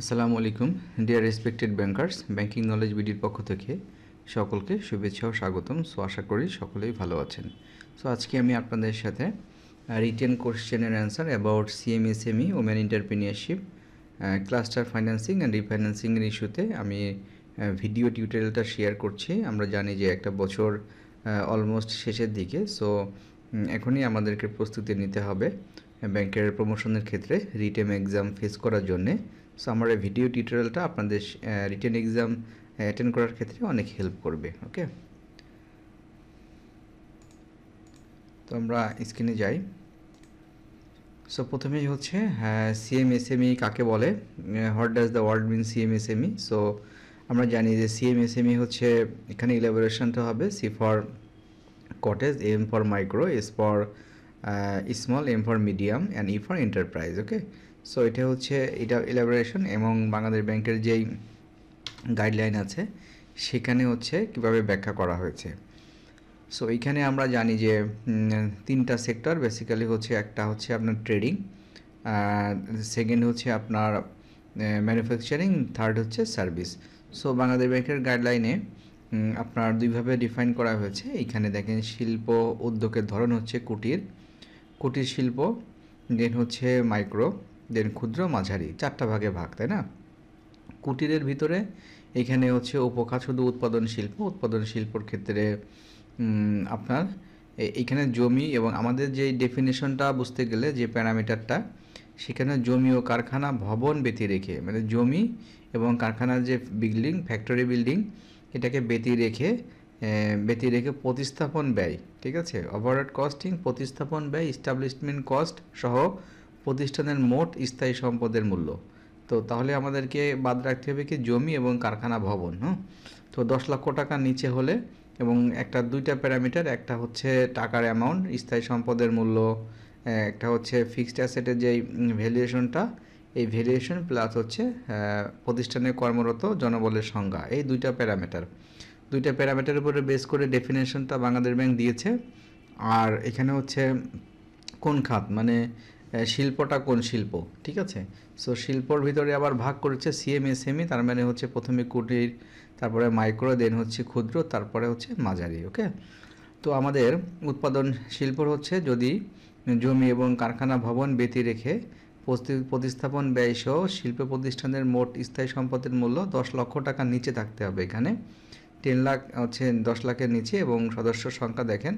আসসালামু আলাইকুম dear respected bankers, banking knowledge বিডির পক্ষ থেকে সকলকে শুভেচ্ছা ও স্বাগতম। সো আশা করি সকলেই ভালো আছেন। সো আজকে আমি আপনাদের সাথে রিটেন কোশ্চেনের answer about CMSME women entrepreneurship cluster financing and রিফাইন্যান্সিংয়ের ইস্যুতে আমি ভিডিও টিউটোরিয়ালটা শেয়ার করছি। আমরা জানি যে একটা বছর অলমোস্ট শেষের দিকে, সো এখনই আমাদেরকে প্রস্তুতি নিতে হবে ব্যাংকের প্রমোশনের ক্ষেত্রে রিটেন এক্সাম ফেস করার জন্যে। সো আমার এই ভিডিও টিউটোরিয়ালটা আপনাদের রিটেন এক্সাম অ্যাটেন্ড করার ক্ষেত্রে অনেক হেল্প করবে। ওকে, তো আমরা স্ক্রিনে যাই। সো প্রথমেই হচ্ছে CMSME কাকে বলে, what does the word mean CMSME। So আমরা জানি যে CMSME হচ্ছে, এখানে ইলাবোরেশনটা হবে C for cottage, M for micro, S for small, M for medium and E for enterprise. Okay, so এটা হচ্ছে ইলাবোরেশন এবং বাংলাদেশ ব্যাংকের যেই গাইডলাইন আছে সেখানে হচ্ছে কিভাবে ব্যাখ্যা করা হয়েছে। সো এইখানে আমরা জানি যে তিনটা সেক্টর বেসিক্যালি হচ্ছে, একটা হচ্ছে আপনার ট্রেডিং, সেকেন্ড হচ্ছে আপনার ম্যানুফ্যাকচারিং, থার্ড হচ্ছে সার্ভিস। সো বাংলাদেশ ব্যাংকের গাইডলাইনে আপনার দুইভাবে ডিফাইন করা হয়েছে। এইখানে দেখেন শিল্প উদ্যোগের ধরন হচ্ছে কুটির শিল্প, দেন হচ্ছে মাইক্রো, দেন ক্ষুদ্র, মাঝারি, চারটা ভাগে ভাগ, তাই না? কুটিরের ভিতরে এখানে হচ্ছে উপখাত শুধু উৎপাদন শিল্পর ক্ষেত্রে আপনার এইখানে জমি এবং আমাদের যে ডেফিনেশনটা বুঝতে গেলে যে প্যারামিটারটা, সেখানে জমি ও কারখানা ভবন ব্যতি রেখে, মানে জমি এবং কারখানার যে বিল্ডিং, ফ্যাক্টরি বিল্ডিং, এটাকে ব্যতি রেখে প্রতিস্থাপন ব্যয়, ঠিক আছে, ওভারহেড কস্টিং, প্রতিস্থাপন ব্যয়, এস্টাবলিশমেন্ট কস্ট সহ প্রতিষ্ঠানের মোট স্থায়ী সম্পদের মূল্য। তো তাহলে আমাদেরকে বাদ রাখতে হবে কি, জমি এবং কারখানা ভবন। তো 10 লক্ষ টাকার নিচে হলে, এবং দুইটা প্যারামিটার, একটা হচ্ছে টাকার অ্যামাউন্ট, স্থায়ী সম্পদের মূল্য, একটা হচ্ছে ফিক্সড অ্যাসেটের যেই ভ্যালুয়েশনটা, এই ভ্যালুয়েশন প্লাস হচ্ছে প্রতিষ্ঠানে কর্মরত জনবলের সংখ্যা। এই দুইটা প্যারামিটারের উপরে বেস করে ডেফিনেশনটা বাংলাদেশ ব্যাংক দিয়েছে। আর এখানে হচ্ছে কোন খাত, মানে শিল্পটা কোন শিল্প, ঠিক আছে। সো শিল্পর ভিতরে আবার ভাগ করেছে CMSME, তার মানে হচ্ছে প্রথমে কুটির, তারপরে মাইক্রো, দেন হচ্ছে ক্ষুদ্র, তারপরে হচ্ছে মাঝারি। ওকে, তো আমাদের উৎপাদন শিল্পর হচ্ছে যদি জমি এবং কারখানা ভবন ব্যতি রেখে প্রতিস্থাপন ব্যয় সহ শিল্প প্রতিষ্ঠানের মোট স্থায়ী সম্পদের মূল্য 10 লক্ষ টাকার নিচে থাকতে হবে। এখানে 10 লাখ হচ্ছে 10 লাখের নিচে, এবং সদস্য সংখ্যা দেখেন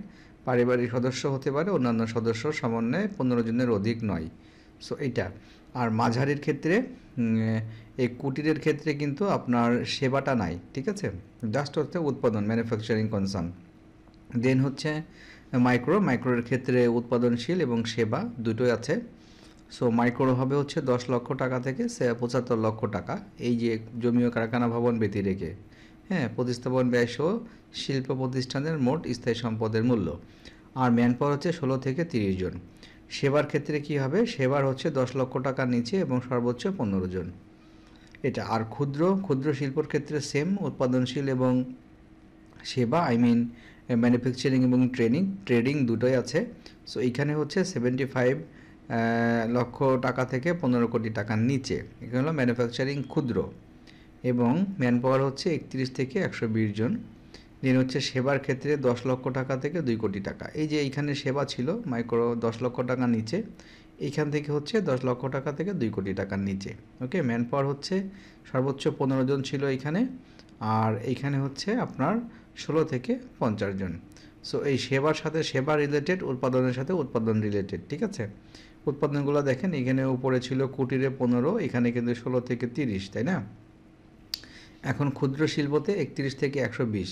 পারিবারিক সদস্য হতে পারে, অন্যান্য সদস্য সমন্বয়ে 15 জনের অধিক নয়। সো এইটা। আর মাঝারির ক্ষেত্রে, এই কুটিরের ক্ষেত্রে কিন্তু আপনার সেবাটা নাই, ঠিক আছে, জাস্ট হচ্ছে উৎপাদন, ম্যানুফ্যাকচারিং কনসার্ন। দেন হচ্ছে মাইক্রোর ক্ষেত্রে উৎপাদনশীল এবং সেবা দুটোই আছে। সো মাইক্রো হবে হচ্ছে 10 লক্ষ টাকা থেকে 75 লক্ষ টাকা, এই যে জমি ও কারখানা ভবন ব্যতি রেখে, প্রতিস্থাপন ব্যয় সহ শিল্প প্রতিষ্ঠানের মোট স্থায়ী সম্পদের মূল্য। আর ম্যান পাওয়ার হচ্ছে 16 থেকে 30 জন। সেবার ক্ষেত্রে কি হবে, সেবার হচ্ছে 10 লক্ষ টাকার নিচে এবং সর্বোচ্চ 15 জন, এটা। আর ক্ষুদ্র শিল্পর ক্ষেত্রে সেম, উৎপাদনশীল এবং সেবা, ম্যানুফ্যাকচারিং এবং ট্রেডিং দুটোই আছে। সো এইখানে হচ্ছে 75 লক্ষ টাকা থেকে 15 কোটি টাকার নিচে, এখানে হলো ম্যানুফ্যাকচারিং ক্ষুদ্র, এবং ম্যান পাওয়ার হচ্ছে 31 থেকে 120 জন। দেন হচ্ছে সেবার ক্ষেত্রে 10 লক্ষ টাকা থেকে 2 কোটি টাকা। এই যে এইখানে সেবা ছিল মাইক্রো 10 লক্ষ টাকার নিচে, এইখান থেকে হচ্ছে 10 লক্ষ টাকা থেকে 2 কোটি টাকার নিচে। ওকে, ম্যান পাওয়ার হচ্ছে সর্বোচ্চ 15 জন ছিল এইখানে, আর এইখানে হচ্ছে আপনার 16 থেকে 50 জন। সো এই সেবার সাথে সেবা রিলেটেড, উৎপাদনের সাথে উৎপাদন রিলেটেড, ঠিক আছে। উৎপাদনগুলো দেখেন, এখানে উপরে ছিল কুটিরে 15, এখানে কিন্তু 16 থেকে 30, তাই না। এখন ক্ষুদ্র শিল্পতে 31 থেকে 120,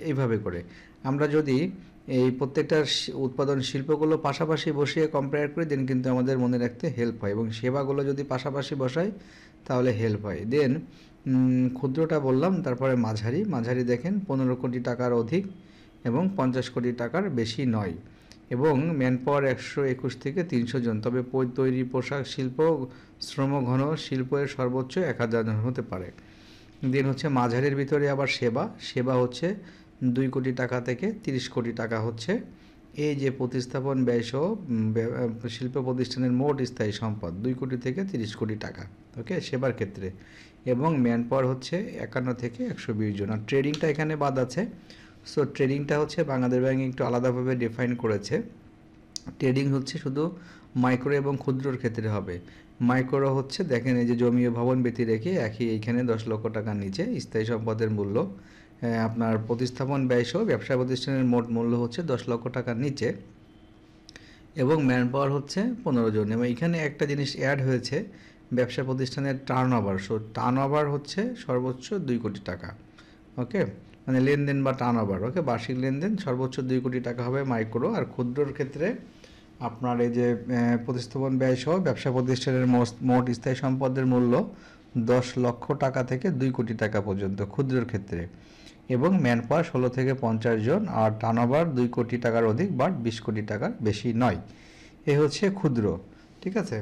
এইভাবে করে আমরা যদি এই প্রত্যেকটা উৎপাদন শিল্পগুলো পাশাপাশি বসিয়ে কম্পেয়ার করি, দেন কিন্তু আমাদের মনে রাখতে হেল্প হয়, এবং সেবাগুলো যদি পাশাপাশি বসাই তাহলে হেল্প হয়। দেন ক্ষুদ্রটা বললাম, তারপরে মাঝারি দেখেন 15 কোটি টাকার অধিক এবং 50 কোটি টাকার বেশি নয়, এবং ম্যান পাওয়ার 121 থেকে 300 জন। তবে তৈরি পোশাক শিল্প শ্রমঘন শিল্পের সর্বোচ্চ 1000 জন হতে পারে। দেন হচ্ছে মাঝারির ভিতরে আবার সেবা হচ্ছে 2 কোটি টাকা থেকে 30 কোটি টাকা হচ্ছে এই যে প্রতিস্থাপন ব্যয় সহ শিল্প প্রতিষ্ঠানের মোট স্থায়ী সম্পদ 2 কোটি থেকে 30 কোটি টাকা, ওকে, সেবার ক্ষেত্রে। এবং ম্যান পাওয়ার হচ্ছে 51 থেকে 120 জন। আর ট্রেডিংটা এখানে বাদ আছে। সো ট্রেডিংটা হচ্ছে বাংলাদেশ ব্যাংক একটু আলাদাভাবে ডিফাইন করেছে। ট্রেডিং হচ্ছে শুধু মাইক্রো এবং ক্ষুদ্রর ক্ষেত্রে হবে। মাইক্রো হচ্ছে দেখেন এই যে জমি ও ভবন ব্যতি রেখে একই এইখানে 10 লক্ষ টাকার নিচে স্থায়ী সম্পদের মূল্য আপনার প্রতিস্থাপন ব্যয়সহ ব্যবসা প্রতিষ্ঠানের মোট মূল্য হচ্ছে 10 লক্ষ টাকার নিচে এবং ম্যান পাওয়ার হচ্ছে 15 জন। এবং এখানে একটা জিনিস অ্যাড হয়েছে, ব্যবসা প্রতিষ্ঠানের turn over. So turn over হচ্ছে সর্বোচ্চ 2 কোটি টাকা, ওকে, মানে লেনদেন বা টার্ন ওভার, ওকে, বার্ষিক লেনদেন সর্বোচ্চ 2 কোটি টাকা হবে মাইক্রো। আর ক্ষুদ্রর ক্ষেত্রে আপনার এই যে প্রতিস্থাপন ব্যয় সহ ব্যবসা প্রতিষ্ঠানের মোট স্থায়ী সম্পদের মূল্য 10 লক্ষ টাকা থেকে 2 কোটি টাকা পর্যন্ত ক্ষুদ্রর ক্ষেত্রে, এবং ম্যান পাওয়ার 16 থেকে 50 জন, আর টার্নওভার 2 কোটি টাকার অধিক বা 20 কোটি টাকার বেশি নয়। এই হচ্ছে ক্ষুদ্র, ঠিক আছে।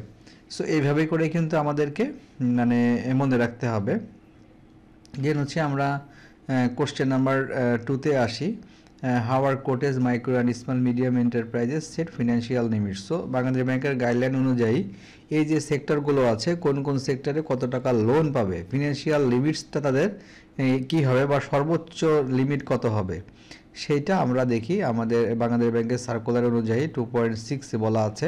সো এইভাবেই করে কিন্তু আমাদেরকে মানে মনে রাখতে হবে। দেন হচ্ছে আমরা কোশ্চেন নাম্বার 2-তে আসি। হাওয়ার cottage micro and small medium enterprises set financial limits. So Bangladesh ব্যাংকের গাইডলাইন অনুযায়ী এই যে সেক্টরগুলো আছে কোন কোন সেক্টরে কত টাকা লোন পাবে, ফিনান্সিয়াল লিমিটসটা তাদের কি হবে বা সর্বোচ্চ লিমিট কত হবে সেইটা আমরা দেখি। আমাদের বাংলাদেশ ব্যাংকের সার্কুলার অনুযায়ী 2.6 বলা আছে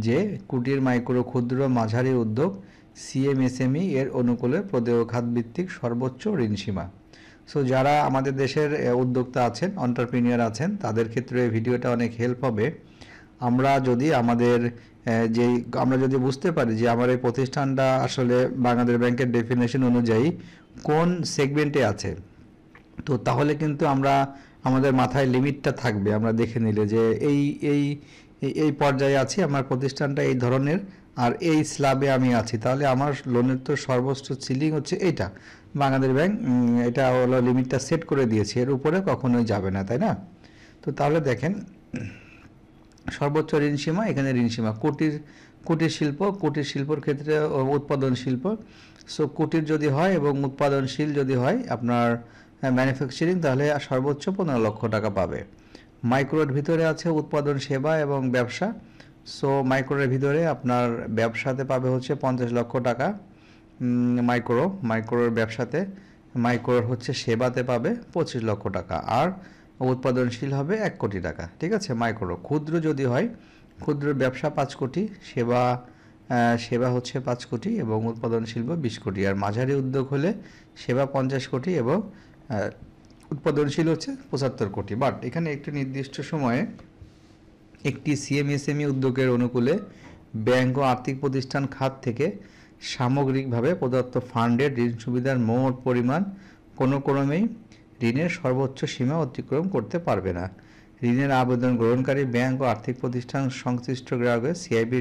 যে কুটির মাইক্রো ক্ষুদ্র মাঝারি উদ্যোগ CMSME এর অনুকূলে প্রদেয় খাতভিত্তিক সর্বোচ্চ ঋণসীমা। সো যারা আমাদের দেশের উদ্যোক্তা আছেন, এন্টারপ্রেনিউর আছেন, তাদের ক্ষেত্রে এই ভিডিওটা অনেক হেল্প হবে। আমরা যদি বুঝতে পারি যে আমার এই প্রতিষ্ঠানটা আসলে বাংলাদেশ ব্যাংকের ডেফিনেশন অনুযায়ী কোন সেগমেন্টে আছে, তো তাহলে কিন্তু আমাদের মাথায় লিমিটটা থাকবে। আমরা দেখে নিলে যে এই পর্যায়ে আছি, আমার প্রতিষ্ঠানটা এই ধরনের, আর এই স্ল্যাবে আমি আছি, তাহলে আমার লোনের তো সর্বোচ্চ সিলিং হচ্ছে এইটা। বাংলাদেশ ব্যাংক এটা হলো লিমিটটা সেট করে দিয়েছে, এর উপরে কখনোই যাবে না, তাই না? তো তাহলে দেখেন সর্বোচ্চ ঋণসীমা, এখানে ঋণসীমা কুটির শিল্পর ক্ষেত্রে উৎপাদন শিল্প। সো কুটির যদি হয় এবং উৎপাদনশীল যদি হয় আপনার ম্যানুফ্যাকচারিং, তাহলে সর্বোচ্চ 15 লক্ষ টাকা পাবে। মাইক্রোর ভিতরে আছে উৎপাদন সেবা এবং ব্যবসা। সো মাইক্রোর ভিতরে আপনার ব্যবসাতে পাবে হচ্ছে 50 লক্ষ টাকা মাইক্রোর ব্যবসাতে, মাইক্রোর হচ্ছে সেবাতে পাবে 25 লক্ষ টাকা, আর উৎপাদনশীল হবে 1 কোটি টাকা, ঠিক আছে। মাইক্রো ক্ষুদ্র যদি হয়, ক্ষুদ্র ব্যবসা 5 কোটি, সেবা হচ্ছে 5 কোটি এবং উৎপাদনশীল 20 কোটি, আর মাঝারি উদ্যোগ হলে সেবা 50 কোটি এবং উৎপাদনশীল হচ্ছে 75 কোটি। বাট এখানে একটি নির্দিষ্ট সময়ে একটি CMSME উদ্যোগের অনুকূলে ব্যাংক ও আর্থিক প্রতিষ্ঠান খাত থেকে সামগ্রিকভাবে প্রদত্ত ফান্ডের ঋণ সুবিধার মোট পরিমাণ কোনো ক্রমেই ঋণের সর্বোচ্চ সীমা অতিক্রম করতে পারবে না। ঋণের আবেদন গ্রহণকারী ব্যাংক ও আর্থিক প্রতিষ্ঠান সংশ্লিষ্ট গ্রাহকের CIB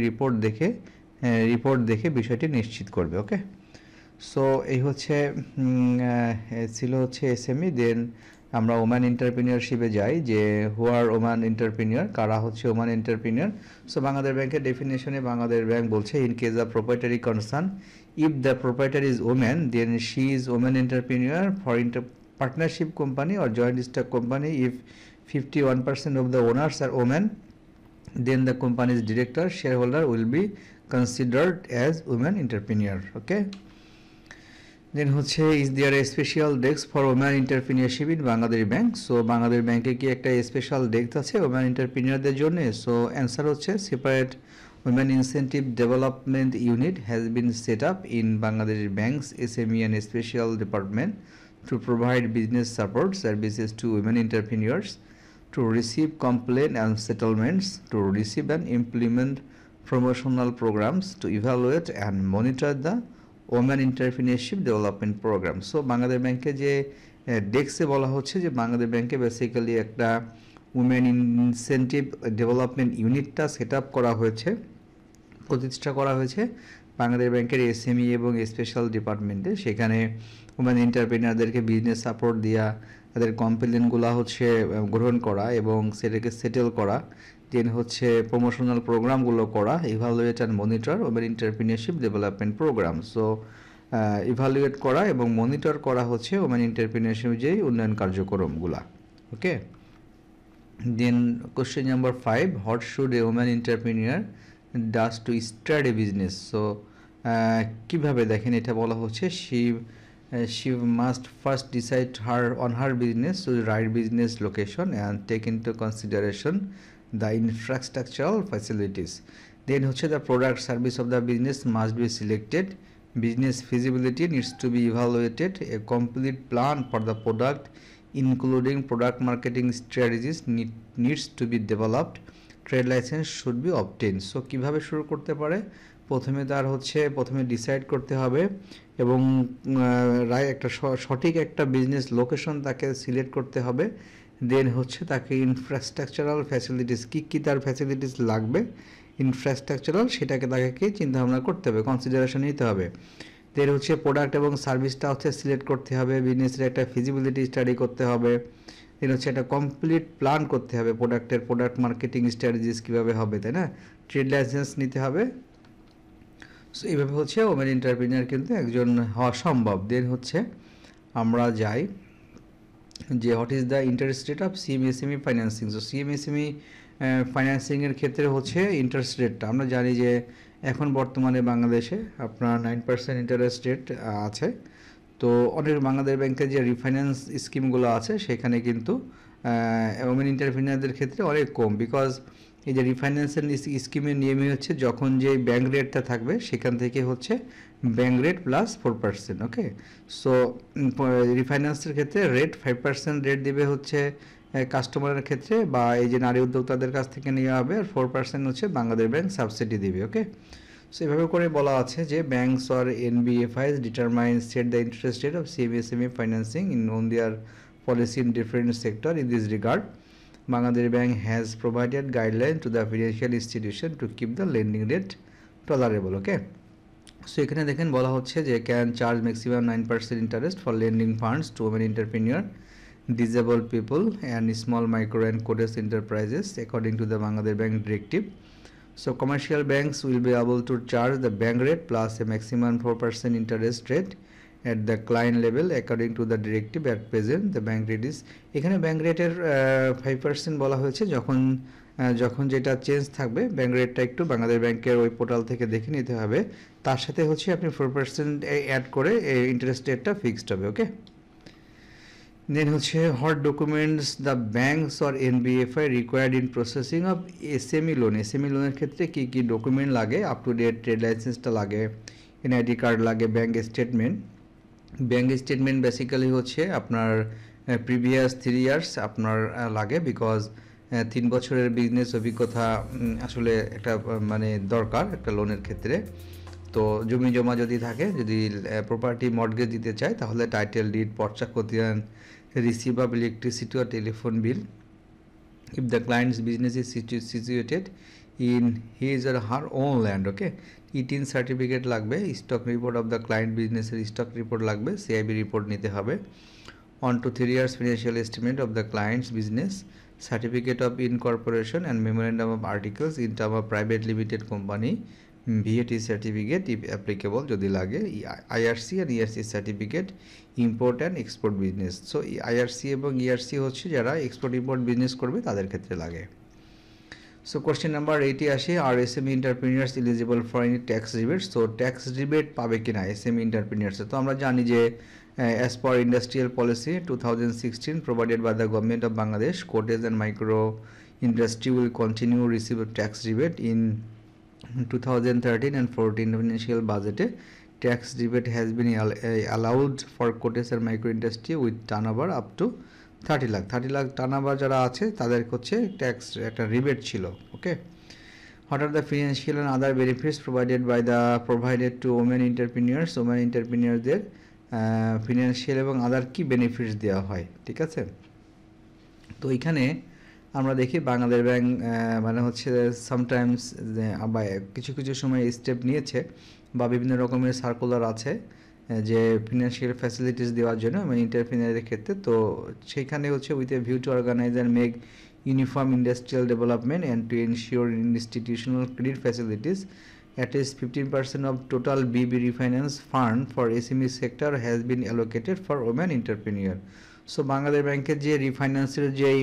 রিপোর্ট দেখে বিষয়টি নিশ্চিত করবে, ওকে। সো এই ছিল হচ্ছে SME। দেন আমরা ওম্যান এন্টারপ্রেনিউরশিপে যাই, যে হু আর ওম্যান এন্টারপ্রেনিউর, কারা হচ্ছে ওম্যান এন্টারপ্রেনিউর। সো বাংলাদেশ ব্যাংকের ডেফিনেশনে বাংলাদেশ ব্যাংক বলছে in case of proprietary concern, if the proprietor is woman then she is woman entrepreneur for partnership company or joint stock company. If 51% of the owners are women, then the company's director shareholder will be considered as women entrepreneur, okay. Then হচ্ছে is there a special desk for women entrepreneurship in Bangladesh Bank? So Bangladesh ব্যাংকে কি একটা special desk আছে women entrepreneurদের জন্য? So answer হচ্ছে separate women incentive development unit has been set up in Bangladesh Bank's SME and special department to provide business support services to women entrepreneurs, to receive complaint and settlements, to receive and implement promotional programs, to evaluate and monitor the women entrepreneurship development program. So Bangladesh ব্যাংকে যে ডেস্কে বলা হচ্ছে যে বাংলাদেশ ব্যাংকে basically একটা women incentive development ইউনিটটা set up করা হয়েছে, প্রতিষ্ঠা করা হয়েছে বাংলাদেশ ব্যাংকের SME এবং স্পেশাল ডিপার্টমেন্টে। সেখানে ওমেন এন্টারপ্রেনিউরদেরকে বিজনেস সাপোর্ট দেওয়া, তাদের কমপ্লেনগুলো হচ্ছে গ্রহণ করা এবং সেটাকে সেটেল করা, দেন হচ্ছে প্রমোশনাল প্রোগ্রামগুলো করা, evaluate and monitor women entrepreneurship development program. So evaluate করা এবং মনিটর করা হচ্ছে ওমেন এন্টারপ্রেনিউরশিপ যেই উন্নয়ন কার্যক্রমগুলো, ওকে। Then question number 5, what should a woman entrepreneur does to start a business? So কিভাবে দেখেন এটা বলা হচ্ছে she must first decide on her business, so the right business location and take into consideration the infrastructural facilities. Then হচ্ছে the product service of the business must be selected, business feasibility needs to be evaluated, a complete plan for the product including product marketing strategies needs to be developed, trade license should be obtained. So কিভাবে শুরু করতে পারে? প্রথমে decide করতে হবে এবং একটা সঠিক একটা বিজনেস লোকেশন তাকে সিলেক্ট করতে হবে। দেন হচ্ছে তাকে ইনফ্রাস্ট্রাকচারাল ফ্যাসিলিটিস কী তার ফ্যাসিলিটিস লাগবে ইনফ্রাস্ট্রাকচারাল সেটাকে তাকে চিন্তা ভাবনা করতে হবে, কনসিডারেশন নিতে হবে। দেন হচ্ছে প্রোডাক্ট এবং সার্ভিসটা সিলেক্ট করতে হবে, বিজনেসের একটা ফিজিবিলিটি স্টাডি করতে হবে। দেন হচ্ছে একটা কমপ্লিট প্ল্যান করতে হবে প্রোডাক্ট মার্কেটিং স্ট্র্যাটেজিস কীভাবে হবে, তাই না? ট্রেড লাইসেন্স নিতে হবে। সো এইভাবে ওমেন এন্টারপ্রেনিউর কিন্তু একজন হওয়া সম্ভব। দেন আমরা যাই যে what is the interest rate of CMSME financing. So CMSME ফাইন্যান্সিংয়ের ক্ষেত্রে ইন্টারেস্ট রেটটা আমরা জানি যে এখন বর্তমানে বাংলাদেশে আপনার 9% ইন্টারেস্ট রেট আছে। তো অনেক বাংলাদেশ ব্যাংকের যে রিফাইন্যান্স স্কিমগুলো আছে সেখানে কিন্তু ওমেন এন্টারপ্রেনিউরদের ক্ষেত্রে অনেক কম, বিকজ এই যে রিফাইন্যান্সের স্কিমের নিয়মই যখন যে ব্যাঙ্ক রেটটা থাকবে সেখান থেকে ব্যাঙ্ক রেট প্লাস 4%। ওকে, সো রিফাইন্যান্সের ক্ষেত্রে রেট 5% রেট দেবে কাস্টমারের ক্ষেত্রে বা এই যে নারী উদ্যোক্তাদের কাছ থেকে নেওয়া হবে, আর 4% বাংলাদেশ ব্যাংক সাবসিডি দেবে। ওকে, সো এভাবে করে বলা আছে যে banks or NBFIs determine set the interest rate of CMSME financing on their policy in different sector. In this regard, Bangladesh Bank has provided guidelines to the financial institution to keep the lending rate tolerable. Okay, so এখানে দেখেন বলা হচ্ছে যে can charge maximum 9% interest for lending funds to women entrepreneur, disabled people and small micro and cottage enterprises according to the Bangladesh Bank directive. So commercial banks will be able to charge the bank rate plus a maximum 4% interest rate at the client level according to the directive. At present the bank rate is এখানে bank রেটের 5% বলা হয়েছে, যখন যেটা change থাকবে bank রেটটা একটু বাংলাদেশ ব্যাংকের ওই পোর্টাল থেকে দেখে নিতে হবে, তার সাথে আপনি 4% অ্যাড করে ইন্টারেস্ট রেটটা ফিক্সড হবে। ওকে, দেন what documents the banks or NBFI required in processing of SME loan. SME লোনের ক্ষেত্রে কি ডকুমেন্ট লাগে? আপ টু ডেট ট্রেড লাইসেন্সটা লাগে, NID কার্ড লাগে, ব্যাংক স্টেটমেন্ট বেসিক্যালি আপনার প্রিভিয়াস 3 ইয়ার্স আপনার লাগে, বিকজ 3 বছরের বিজনেস অভিজ্ঞতা আসলে একটা মানে দরকার একটা লোনের ক্ষেত্রে। তো জমি জমা যদি থাকে, যদি প্রপার্টি মর্টগেজ দিতে চায় তাহলে টাইটেল ডিড, পর্চা খতিয়ান, receive of electricity or telephone bill. If the client's business is situated in his or her own land, okay, ETIN certificate লাগবে, stock report of the client business এর stock report লাগবে, CIB report নিতে হবে, 1 to 3 years financial estimate of the client's business, certificate of incorporation and memorandum of articles in term of private limited company, VAT certificate if applicable যদি লাগে, IRC and ERC certificate, import and export business. So IRC এবং ERC যারা export import business করবে তাদের ক্ষেত্রে লাগে। So question number 80 আসে, আর SME entrepreneurs eligible for any tax rebate. So tax rebate পাবে কিনা SME এন্টারপ্রেনিউরস? তো আমরা জানি যে as per industrial policy 2016 provided by the government of Bangladesh, cottage and micro industry will continue receive tax rebate in 2013 and 14 financial budget. Tax rebate has been allowed for cottage and micro industry with turnover up to 30 lakh turnover যারা আছে তাদের tax একটা rebate ছিল। ওকে, what are the financial and other benefits provided to women entrepreneurs? women entrepreneursদের financial এবং other কি benefits দেওয়া হয়, ঠিক আছে? তো এখানে আমরা দেখি বাংলাদেশ ব্যাংক মানে সামটাইমস কিছু সময় স্টেপ নিয়েছে বা বিভিন্ন রকমের সার্কুলার আছে যে ফিনান্সিয়াল ফ্যাসিলিটিস দেওয়ার জন্য মানে এন্টারপ্রেনিউরের ক্ষেত্রে। তো সেইখানে with a view to organise and make uniform industrial development and to ensure institutional credit facilities at least 15% of total BB refinance fund for SME sector has been allocated for women entrepreneur. So Bangladesh ব্যাংকের যে রিফাইন্যান্সের যেই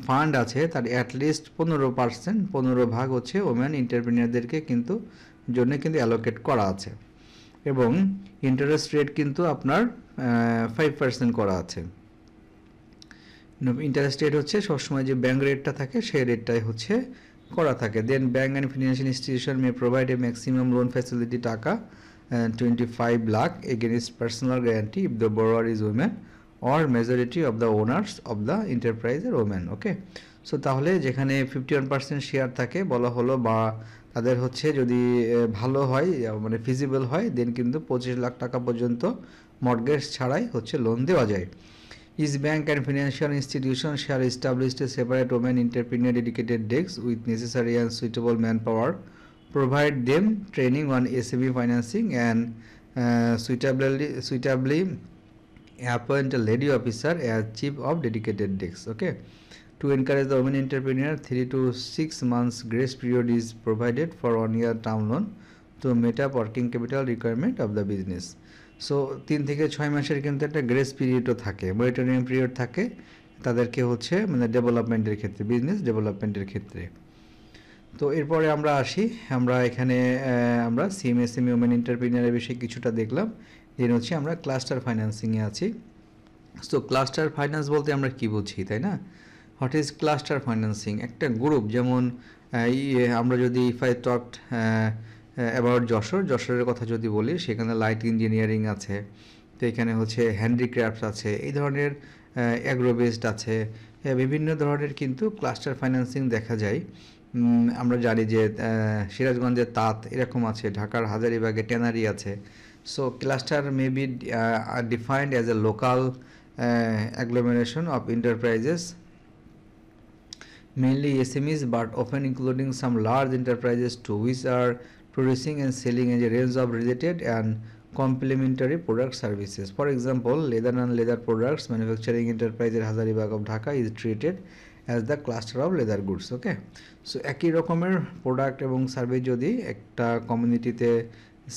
fund আছে তার at least 15% হচ্ছে women এন্টারপ্রেনিউরদেরকে কিন্তু জন্য কিন্তু allocate করা আছে এবং ইন্টারেস্ট রেট কিন্তু আপনার 5% করা আছে। ইন্টারেস্ট রেট হচ্ছে সবসময় যে ব্যাংক রেটটা থাকে সেই রেটটাই হচ্ছে করা থাকে। Then bank and financial institution may provide a maximum loan facility taka 25 lakh against personal guarantee if the borrower is women or majority of the owners of the enterprise are women. Okay, so তাহলে যেখানে 51% share থাকে বলা হলো বা তাদের হচ্ছে যদি ভালো হয় মানে ফিজিবল হয় দেন কিন্তু 25 লাখ টাকা পর্যন্ত মর্টগেজ ছাড়াই হচ্ছে লোন দেওয়া যায়। Is bank and financial institution shall establish a separate women entrepreneur dedicated desk with necessary and suitable manpower, provide them training on SME financing and suitably appoint a lady officer as chief of dedicated desk. Okay, to encourage the women entrepreneur 3 to 6 months grace period is provided for 1 year term loan to meet up working capital requirement of the business. So 3 থেকে 6 মাসের কিন্তু একটা grace পিরিয়ডও থাকে, monitoring period থাকে তাদেরকে হচ্ছে মানে ডেভেলপমেন্টের ক্ষেত্রে, বিজনেস ডেভেলপমেন্টের ক্ষেত্রে। তো এরপরে আমরা আসি, আমরা এখানে আমরা CMSME ওমেন এন্টারপ্রেনিউরের বিষয়ে কিছুটা দেখলাম। দেন হচ্ছে আমরা ক্লাস্টার ফাইন্যান্সিংয়ে আছি। সো ক্লাস্টার ফাইন্যান্স বলতে আমরা কি বুঝি, তাই না? What is cluster financing? একটা গ্রুপ, যেমন আমরা যদি ইফ আই টকড অ্যাবাউট যশোরের কথা যদি বলি, সেখানে লাইট ইঞ্জিনিয়ারিং আছে, তো এখানে হচ্ছে হ্যান্ডিক্রাফটস আছে, এই ধরনের অ্যাগ্রো বেসড আছে, বিভিন্ন ধরনের কিন্তু ক্লাস্টার ফাইন্যান্সিং দেখা যায়। আমরা জানি যে সিরাজগঞ্জের তাঁত এরকম আছে, ঢাকার হাজারীবাগে ট্যানারি আছে। So cluster may be defined as a local agglomeration of enterprises, mainly SMEs, but often including some large enterprises too, which are producing and selling a range of related and complementary product services. For example, leather and leather products manufacturing enterprise in Hazaribagh of Dhaka is treated as the cluster of leather goods. Okay, so একই রকমের product এবং service যদি একটা কমিউনিটিতে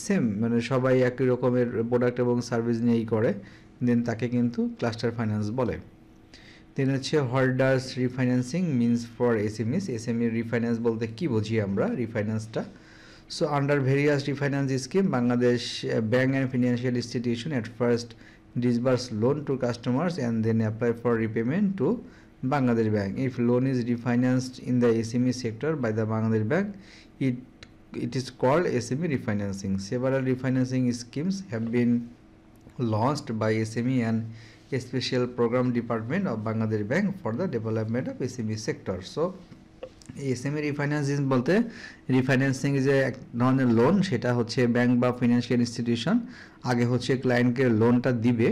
same মানে সবাই একই রকমের প্রোডাক্ট এবং সার্ভিস নিয়েই করে, দেন তাকে কিন্তু ক্লাস্টার ফাইন্যান্স বলে। দেন হচ্ছে what does refinancing means for SMEs? SME refinance বলতে কি বুঝি আমরা রিফাইন্যান্সটা? So under various refinance scheme Bangladesh bank and financial institution at first disburse loan to customers and then apply for repayment to Bangladesh Bank. If loan is refinanced in the SME sector by the Bangladesh Bank, it is called SME refinancing. Several refinancing schemes have been launched by SME and a special program department of Bangladesh Bank for the development of SME sector. So SME refinancing বলতে refinancing যে এক ধরনের loan, সেটা হচ্ছে bank বা financial institution আগে হচ্ছে ক্লায়েন্টকে লোনটা দিবে,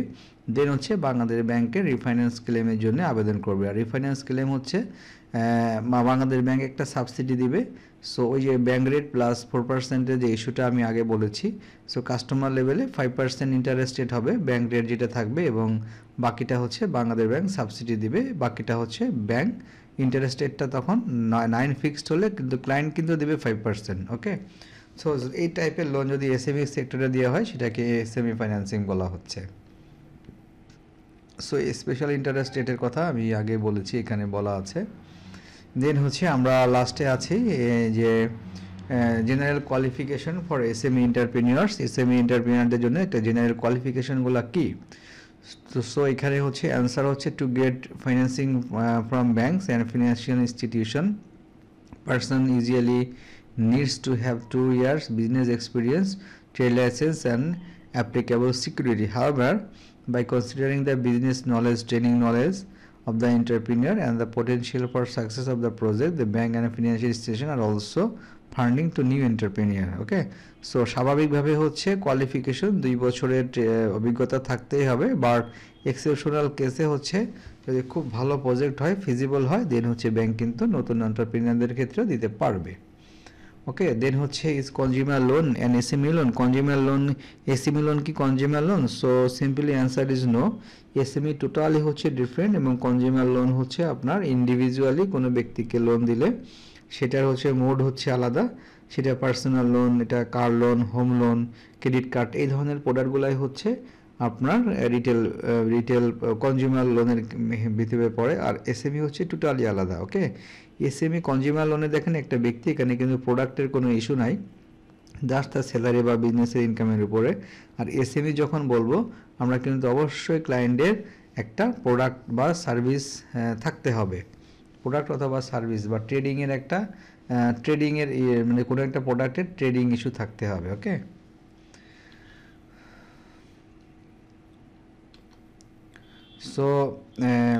দেন হচ্ছে বাংলাদেশ ব্যাংকের রিফাইন্যান্স ক্লেমের জন্য আবেদন করবে। আর রিফাইন্যান্স ক্লেম হচ্ছে বাংলাদেশ ব্যাংক একটা সাবসিডি দিবে। সো ওই যে ব্যাংক রেট প্লাস 4%-এর যে ইস্যুটা আমি আগে বলেছি, সো কাস্টমার লেভেলে 5% ইন্টারেস্ট রেট হবে ব্যাংক রেট যেটা থাকবে, এবং বাকিটা হচ্ছে বাংলাদেশ ব্যাংক সাবসিডি দিবে, বাকিটা হচ্ছে ব্যাংক ইন্টারেস্ট রেটটা তখন 9 ফিক্সড হলে কিন্তু ক্লায়েন্ট কিন্তু দেবে 5%। ওকে, সো এই টাইপের লোন যদি এসএমই সেক্টরে দেওয়া হয় সেটাকে এসএমই ফাইন্যান্সিং বলা হচ্ছে। সো স্পেশাল ইন্টারেস্ট রেটের কথা আমি আগে বলেছি, এখানে বলা আছে। দেন হচ্ছে আমরা লাস্টে আছি যে general qualification for SME entrepreneurs. SME এন্টারপ্রেনিউরদের জন্য একটা জেনারেল কোয়ালিফিকেশনগুলো কি? সো এখানে হচ্ছে অ্যান্সার হচ্ছে to get financing from banks and financial institution, person usually needs to have 2 years business experience, trade license and applicable security. However, by considering the business knowledge, training knowledge of the entrepreneur and the potential for success of the project, the bank and financial institution are also funding to new entrepreneur. Okay, so স্বাভাবিকভাবে হচ্ছে qualification 2 বছরের অভিজ্ঞতা থাকতেই হবে, but exceptional কেসে হচ্ছে যদি খুব ভালো প্রজেক্ট হয়, ফিজিবল হয়, দেন হচ্ছে ব্যাংক কিন্তু নতুন এন্টারপ্রেনিউরদের ক্ষেত্রে দিতে পারবে। ওকে, দেন হচ্ছে is consumer loan and SME loan. Consumer loan, SME loan কি consumer loan? So simply answer is no. SME totally হচ্ছে ডিফারেন্ট, এবং কনজিউমার লোন হচ্ছে আপনার ইন্ডিভিজুয়ালি কোনো ব্যক্তিকে লোন দিলে সেটার হচ্ছে মোড হচ্ছে আলাদা, সেটা পার্সোনাল লোন, এটা car loan, home loan, credit card, এই ধরনের প্রোডাক্টগুলাই হচ্ছে আপনার রিটেল কনজিউমার লোনের ভিতরে পড়ে। আর এসএমই হচ্ছে টোটালি আলাদা। ওকে, এসএমই কনজিউমার লোনে দেখেন একটা ব্যক্তি, এখানে কিন্তু প্রোডাক্টের কোনো ইস্যু নাই, জাস্ট তার স্যালারি বা বিজনেসের ইনকামের উপরে। আর এসএমই যখন বলবো আমরা কিন্তু অবশ্যই ক্লায়েন্টের একটা প্রোডাক্ট বা সার্ভিস থাকতে হবে, প্রোডাক্ট অথবা সার্ভিস বা ট্রেডিংয়ের একটা ট্রেডিংয়ের মানে কোনো একটা প্রোডাক্টের ট্রেডিং ইস্যু থাকতে হবে। ওকে, সো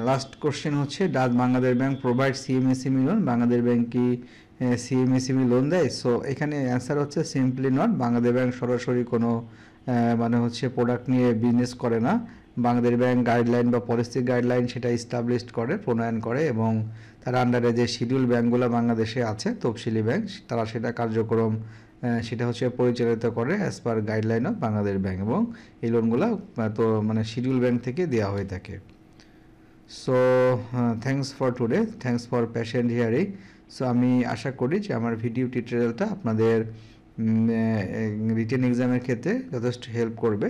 লাস্ট কোশ্চেন হচ্ছে, does Bangladesh bank provide CMSME loan? Bangladesh bank কি সিএমএসএমই লোন দেয়? সো এখানে অ্যান্সার হচ্ছে সিম্পলি নট। বাংলাদেশ ব্যাংক সরাসরি কোনো মানে হচ্ছে প্রোডাক্ট নিয়ে বিজনেস করে না। বাংলাদেশ ব্যাংক গাইডলাইন বা পলিসি গাইডলাইন সেটা ইস্টাবলিশড করে, প্রণয়ন করে, এবং তার আন্ডারে যে শিডিউল ব্যাংকগুলো বাংলাদেশে আছে, তফসিলি ব্যাংক, তারা সেটা কার্যক্রম সেটা হচ্ছে পরিচালিত করে as per guideline of Bangladesh bank, এবং এই লোনগুলো তো মানে শিডিউল ব্যাংক থেকে দেওয়া হয়ে থাকে। So thanks for today, thanks for patient hearing. So আমি আশা করি যে আমার ভিডিও টিউটোরিয়ালটা আপনাদের রিটেন এক্সামের ক্ষেত্রে যথেষ্ট হেল্প করবে।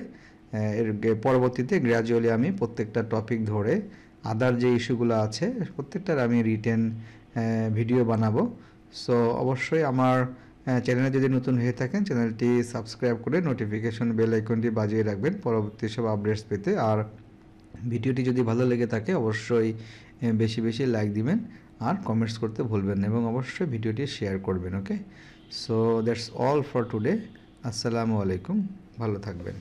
এর পরবর্তীতে গ্র্যাজুয়ালি আমি প্রত্যেকটা টপিক ধরে আদার যে ইস্যুগুলো আছে প্রত্যেকটার আমি রিটেন ভিডিও বানাবো। সো অবশ্যই আমার চ্যানেলে যদি নতুন হয়ে থাকেন চ্যানেলটি সাবস্ক্রাইব করে নোটিফিকেশন বেল আইকনটি বাজিয়ে রাখবেন পরবর্তী সব আপডেটস পেতে। আর ভিডিওটি যদি ভালো লেগে থাকে অবশ্যই বেশি বেশি লাইক দিবেন আর কমেন্টস করতে ভুলবেন না, এবং অবশ্যই ভিডিওটি শেয়ার করবেন। Okay, so that's all for today. আসসালামু আলাইকুম, ভালো থাকবেন।